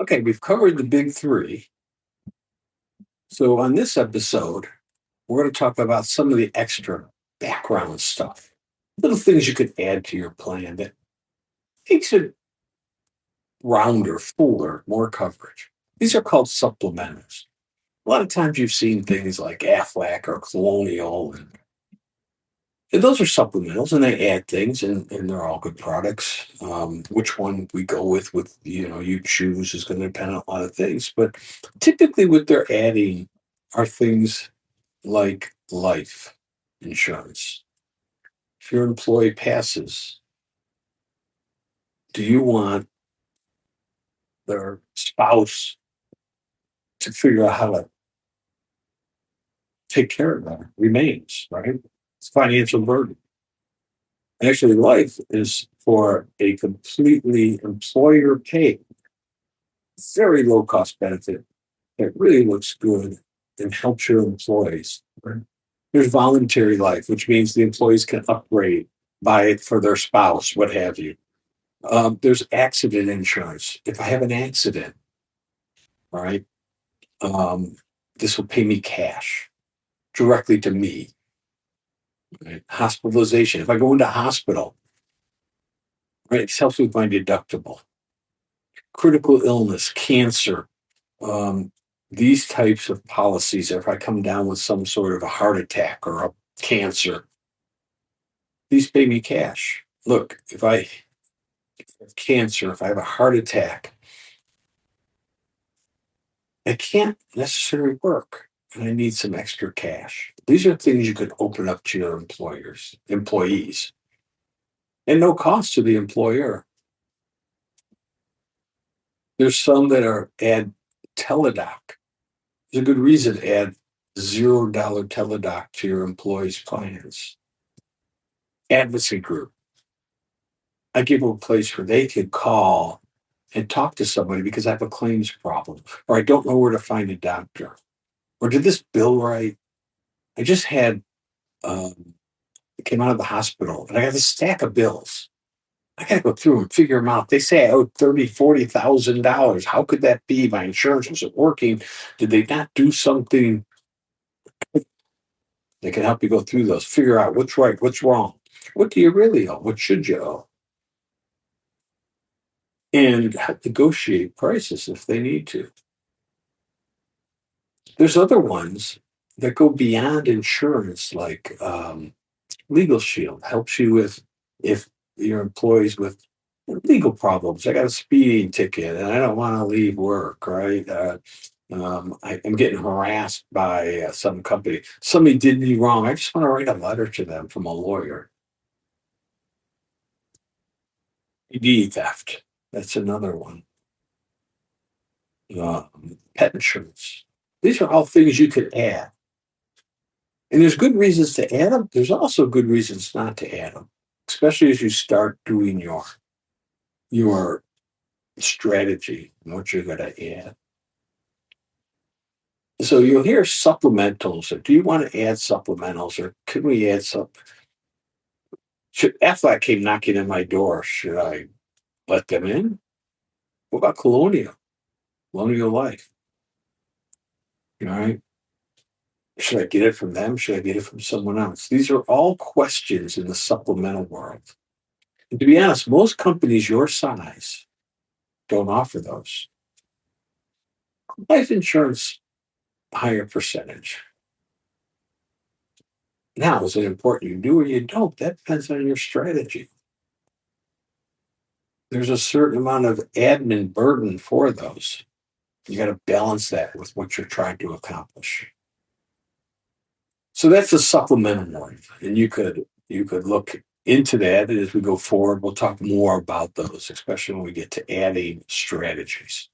Okay, we've covered the big three. So on this episode, we're going to talk about some of the extra background stuff, little things you could add to your plan that makes it rounder, fuller, more coverage. These are called supplementals. A lot of times you've seen things like Aflac or Colonial, and those are supplementals, and they add things, and they're all good products. Which one we go with you choose is going to depend on a lot of things. But typically, what they're adding are things like life insurance. If your employee passes, do you want their spouse to figure out how to take care of their remains, right? It's a financial burden. Actually, life is for a completely employer paid, very low cost benefit that really looks good and helps your employees. Right? There's voluntary life, which means the employees can upgrade, buy it for their spouse, what have you. There's accident insurance. If I have an accident, all right, um, this will pay me cash directly to me. Right? Hospitalization. If I go into hospital, right, it helps with my deductible. Critical illness, cancer, um, these types of policies, if I come down with some sort of a heart attack or a cancer, these pay me cash. Look, if I have cancer, if I have a heart attack, I can't necessarily work and I need some extra cash. These are things you could open up to your employees, and no cost to the employer. There's some that are add teledoc. There's a good reason to add $0 teledoc to your employees' plans. Advocacy group. I give them a place where they can call and talk to somebody because I have a claims problem, or I don't know where to find a doctor, or did this bill right? I just had came out of the hospital and I got this stack of bills. I got to go through and figure them out. They say I owed $40,000. How could that be? My insurance wasn't working. Did they not do something? They can help you go through those, figure out what's right, what's wrong. What do you really owe? What should you owe? And negotiate prices if they need to. There's other ones that go beyond insurance, like Legal Shield helps you with if your employees with legal problems. I got a speeding ticket and I don't want to leave work, right? I am getting harassed by some company. Somebody did me wrong. I just want to write a letter to them from a lawyer. ID theft. That's another one. Pet insurance. These are all things you could add. And there's good reasons to add them. There's also good reasons not to add them, especially as you start doing your strategy and what you're going to add. So you'll hear supplementals. Or do you want to add supplementals, or could we add some? Should Aflac came knocking on my door? Should I let them in? What about Colonial Life? All right. Should I get it from them? Should I get it from someone else? These are all questions in the supplemental world. And to be honest, most companies your size don't offer those. Life insurance, higher percentage. Now, is it important you do or you don't? That depends on your strategy. There's a certain amount of admin burden for those. You got to balance that with what you're trying to accomplish. So that's the supplemental one, and you could look into that. And as we go forward, we'll talk more about those, especially when we get to adding strategies.